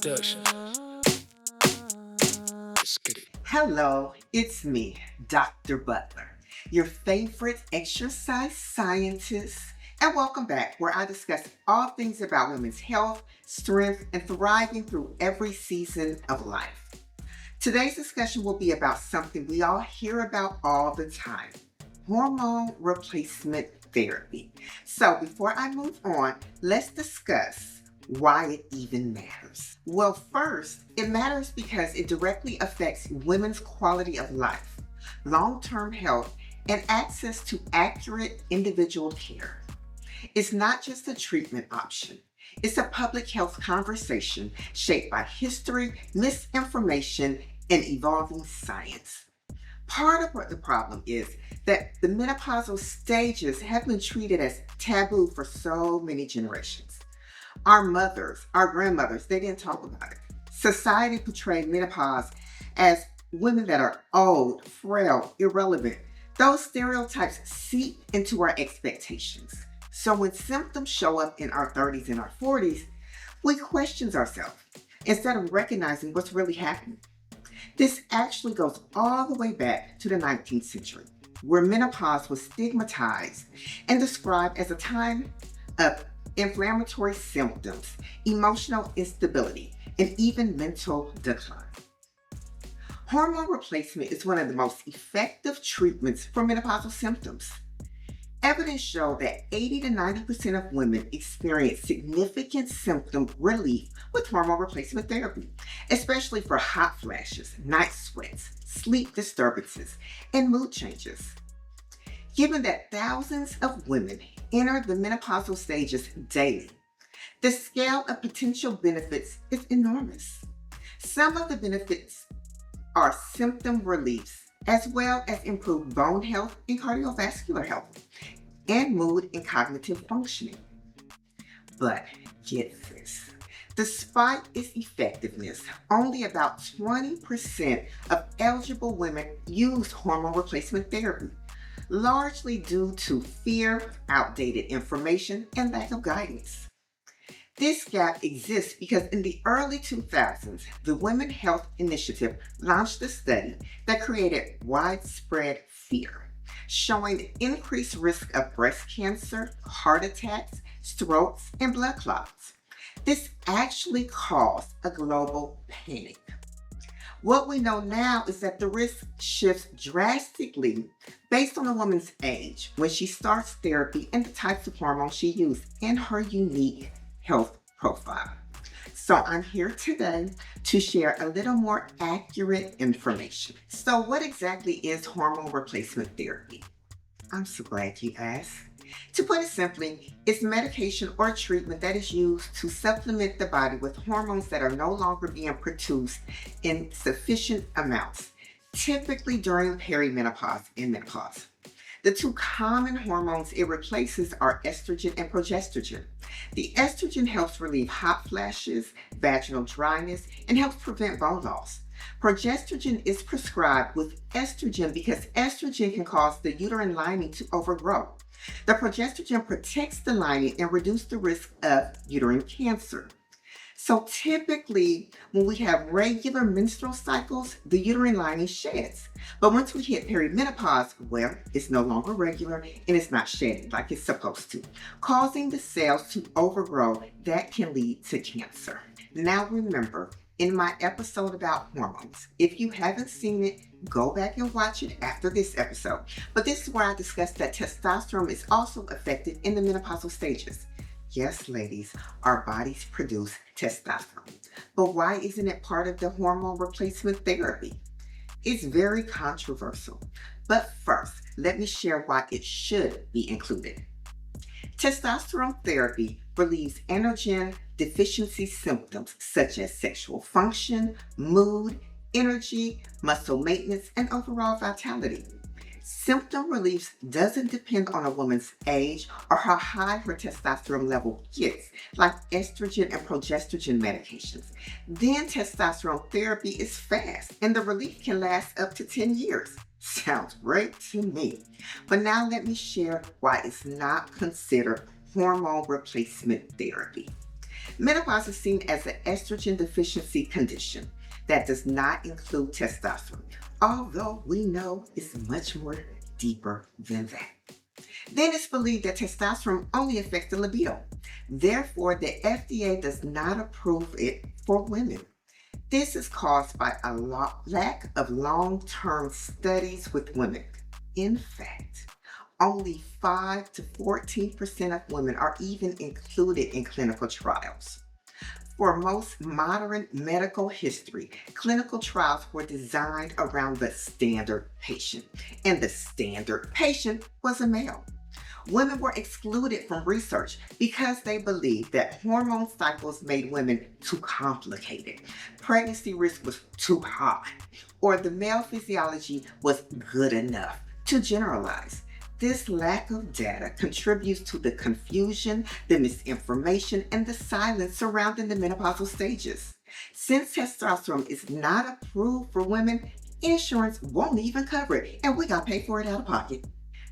Letesha. Let's get it. Hello, it's me, Dr. Butler, your favorite exercise scientist, and welcome back where I discuss all things about women's health, strength, and thriving through every season of life. Today's discussion will be about something we all hear about all the time: hormone replacement therapy. So before I move on, let's discuss why it even matters. Well, first, it matters because it directly affects women's quality of life, long-term health, and access to accurate individual care. It's not just a treatment option. It's a public health conversation shaped by history, misinformation, and evolving science. Part of what the problem is that the menopausal stages have been treated as taboo for so many generations. Our mothers, our grandmothers, they didn't talk about it. Society portrayed menopause as women that are old, frail, irrelevant. Those stereotypes seep into our expectations. So when symptoms show up in our 30s and our 40s, we question ourselves instead of recognizing what's really happening. This actually goes all the way back to the 19th century, where menopause was stigmatized and described as a time of inflammatory symptoms, emotional instability, and even mental decline. Hormone replacement is one of the most effective treatments for menopausal symptoms. Evidence show that 80 to 90% of women experience significant symptom relief with hormone replacement therapy, especially for hot flashes, night sweats, sleep disturbances, and mood changes. Given that thousands of women enter the menopausal stages daily, the scale of potential benefits is enormous. Some of the benefits are symptom reliefs, as well as improved bone health and cardiovascular health, and mood and cognitive functioning. But get this, despite its effectiveness, only about 20% of eligible women use hormone replacement therapy, largely due to fear, outdated information, and lack of guidance. This gap exists because in the early 2000s, the Women's Health Initiative launched a study that created widespread fear, showing the increased risk of breast cancer, heart attacks, strokes, and blood clots. This actually caused a global panic. What we know now is that the risk shifts drastically based on a woman's age when she starts therapy and the types of hormones she uses and her unique health profile. So I'm here today to share a little more accurate information. So what exactly is hormone replacement therapy? I'm so glad you asked. To put it simply, it's medication or treatment that is used to supplement the body with hormones that are no longer being produced in sufficient amounts, typically during perimenopause and menopause. The two common hormones it replaces are estrogen and progesterone. The estrogen helps relieve hot flashes, vaginal dryness, and helps prevent bone loss. Progesterone is prescribed with estrogen because estrogen can cause the uterine lining to overgrow. The progesterone protects the lining and reduces the risk of uterine cancer. So typically, when we have regular menstrual cycles, the uterine lining sheds. But once we hit perimenopause, well, it's no longer regular and it's not shedding like it's supposed to, causing the cells to overgrow that can lead to cancer. Now remember, in my episode about hormones, if you haven't seen it, go back and watch it after this episode. But this is where I discussed that testosterone is also affected in the menopausal stages. Yes, ladies, our bodies produce testosterone. But why isn't it part of the hormone replacement therapy? It's very controversial. But first, let me share why it should be included. Testosterone therapy relieves androgen deficiency symptoms such as sexual function, mood, energy, muscle maintenance, and overall vitality. Symptom relief doesn't depend on a woman's age or how high her testosterone level gets, like estrogen and progesterone medications. Then testosterone therapy is fast and the relief can last up to 10 years. Sounds great to me. But now let me share why it's not considered hormone replacement therapy. Menopause is seen as an estrogen deficiency condition that does not include testosterone, although we know it's much more deeper than that. Then it's believed that testosterone only affects the libido. Therefore, the FDA does not approve it for women. This is caused by a lack of long-term studies with women. In fact, only 5 to 14% of women are even included in clinical trials. For most modern medical history, clinical trials were designed around the standard patient, and the standard patient was a male. Women were excluded from research because they believed that hormone cycles made women too complicated, pregnancy risk was too high, or the male physiology was good enough to generalize. This lack of data contributes to the confusion, the misinformation, and the silence surrounding the menopausal stages. Since testosterone is not approved for women, insurance won't even cover it, and we got to pay for it out of pocket.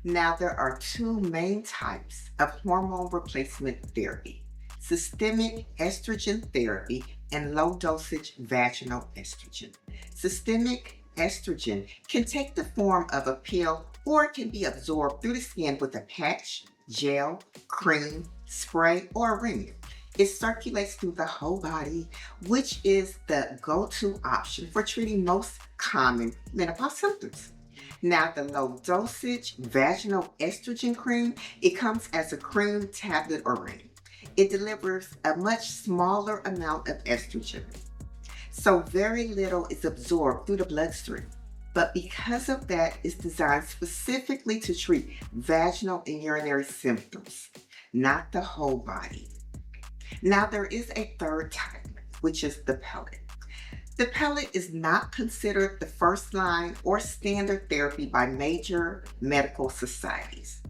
Now, there are two main types of hormone replacement therapy: systemic estrogen therapy and low dosage vaginal estrogen. Systemic estrogen can take the form of a pill or it can be absorbed through the skin with a patch, gel, cream, spray, or a ring. It circulates through the whole body, which is the go-to option for treating most common menopause symptoms. Now, the low dosage vaginal estrogen cream, it comes as a cream, tablet, or ring. It delivers a much smaller amount of estrogen, so very little is absorbed through the bloodstream. But because of that, it's designed specifically to treat vaginal and urinary symptoms, not the whole body. Now, there is a third type, which is the pellet. The pellet is not considered the first line or standard therapy by major medical societies.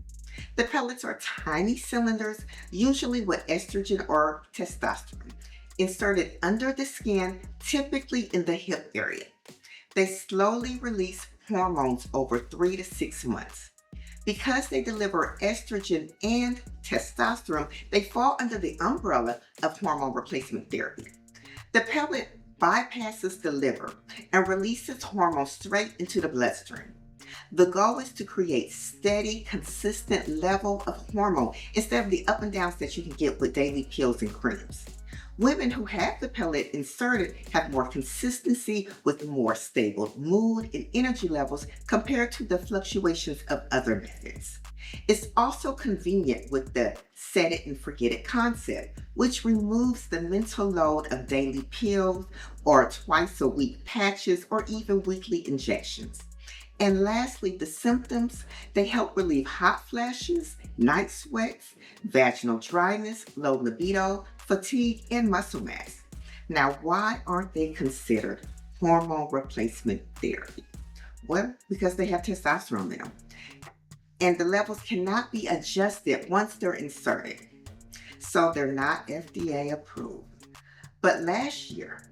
The pellets are tiny cylinders, usually with estrogen or testosterone, inserted under the skin, typically in the hip area. They slowly release hormones over 3 to 6 months. Because they deliver estrogen and testosterone, they fall under the umbrella of hormone replacement therapy. The pellet bypasses the liver and releases hormones straight into the bloodstream. The goal is to create steady, consistent level of hormone instead of the up and downs that you can get with daily pills and creams. Women who have the pellet inserted have more consistency with more stable mood and energy levels compared to the fluctuations of other methods. It's also convenient with the set it and forget it concept, which removes the mental load of daily pills or twice a week patches or even weekly injections. And lastly, the symptoms, they help relieve hot flashes, night sweats, vaginal dryness, low libido, fatigue, and muscle mass. Now, why aren't they considered hormone replacement therapy? Well, because they have testosterone in them. And the levels cannot be adjusted once they're inserted. So they're not FDA approved. But last year,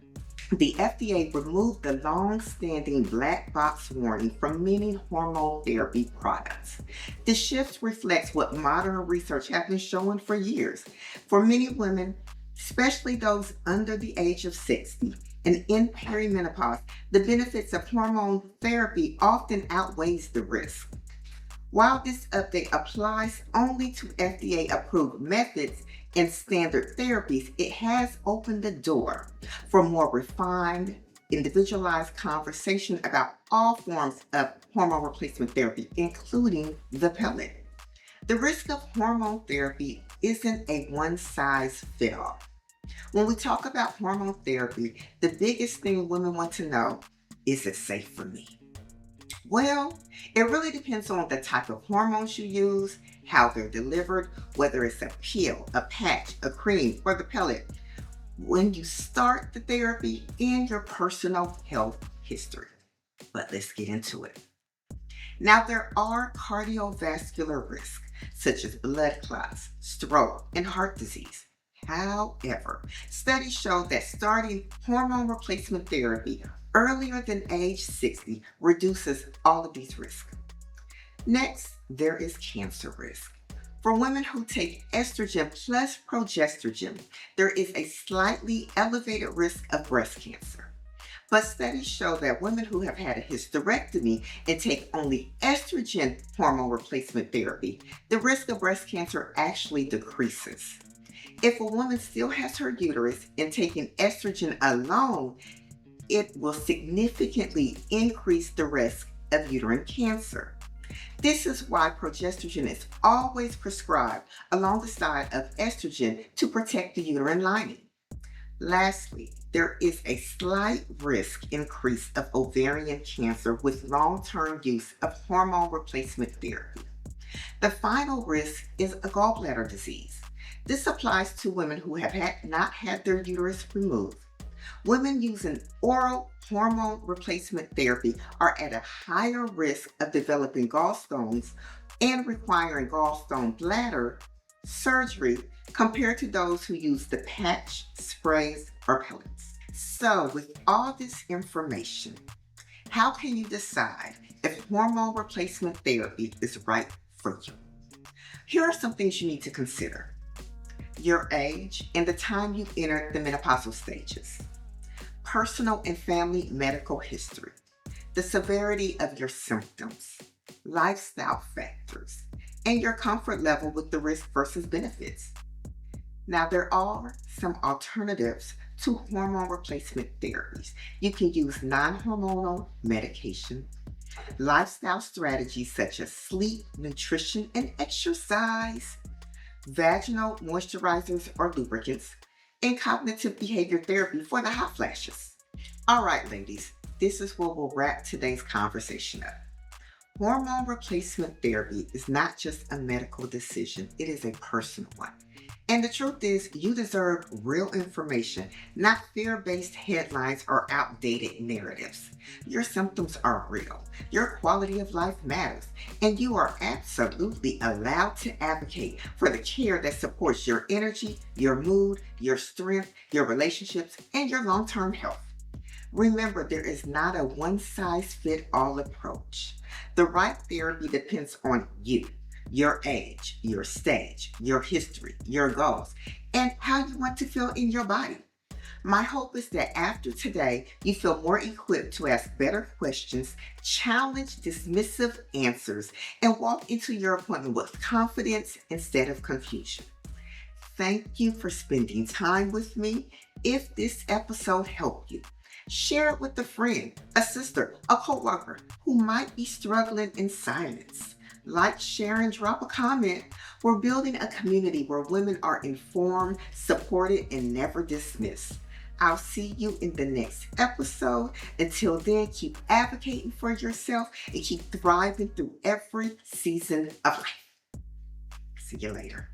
the FDA removed the long-standing black box warning from many hormone therapy products. The shift reflects what modern research has been showing for years. For many women, especially those under the age of 60 and in perimenopause, the benefits of hormone therapy often outweighs the risk. While this update applies only to FDA-approved methods and standard therapies, it has opened the door for more refined, individualized conversation about all forms of hormone replacement therapy, including the pellet. The risk of hormone therapy isn't a one-size-fits-all. When we talk about hormone therapy, the biggest thing women want to know, is it safe for me? Well, it really depends on the type of hormones you use, how they're delivered, whether it's a pill, a patch, a cream, or the pellet, when you start the therapy, and your personal health history. But let's get into it. Now, there are cardiovascular risks, such as blood clots, stroke, and heart disease. However, studies show that starting hormone replacement therapy earlier than age 60 reduces all of these risks. Next, there is cancer risk. For women who take estrogen plus progesterone, there is a slightly elevated risk of breast cancer. But studies show that women who have had a hysterectomy and take only estrogen hormone replacement therapy, the risk of breast cancer actually decreases. If a woman still has her uterus and taking estrogen alone, it will significantly increase the risk of uterine cancer. This is why progesterone is always prescribed along the side of estrogen to protect the uterine lining. Lastly, there is a slight risk increase of ovarian cancer with long-term use of hormone replacement therapy. The final risk is a gallbladder disease. This applies to women who have not had their uterus removed. Women using oral hormone replacement therapy are at a higher risk of developing gallstones and requiring gallstone bladder surgery compared to those who use the patch, sprays, or pellets. So, with all this information, how can you decide if hormone replacement therapy is right for you? Here are some things you need to consider: your age and the time you entered the menopausal stages, personal and family medical history, the severity of your symptoms, lifestyle factors, and your comfort level with the risk versus benefits. Now, there are some alternatives to hormone replacement therapies. You can use non-hormonal medication, lifestyle strategies such as sleep, nutrition, and exercise, vaginal moisturizers or lubricants, and cognitive behavior therapy for the hot flashes. All right, ladies, this is where we'll wrap today's conversation up. Hormone replacement therapy is not just a medical decision, it is a personal one. And the truth is, you deserve real information, not fear-based headlines or outdated narratives. Your symptoms are real, your quality of life matters, and you are absolutely allowed to advocate for the care that supports your energy, your mood, your strength, your relationships, and your long-term health. Remember, there is not a one-size-fits-all approach. The right therapy depends on you, your age, your stage, your history, your goals, and how you want to feel in your body. My hope is that after today, you feel more equipped to ask better questions, challenge dismissive answers, and walk into your appointment with confidence instead of confusion. Thank you for spending time with me. If this episode helped you, share it with a friend, a sister, a coworker who might be struggling in silence. Like, share, and drop a comment. We're building a community where women are informed, supported, and never dismissed. I'll see you in the next episode. Until then, keep advocating for yourself and keep thriving through every season of life. See you later.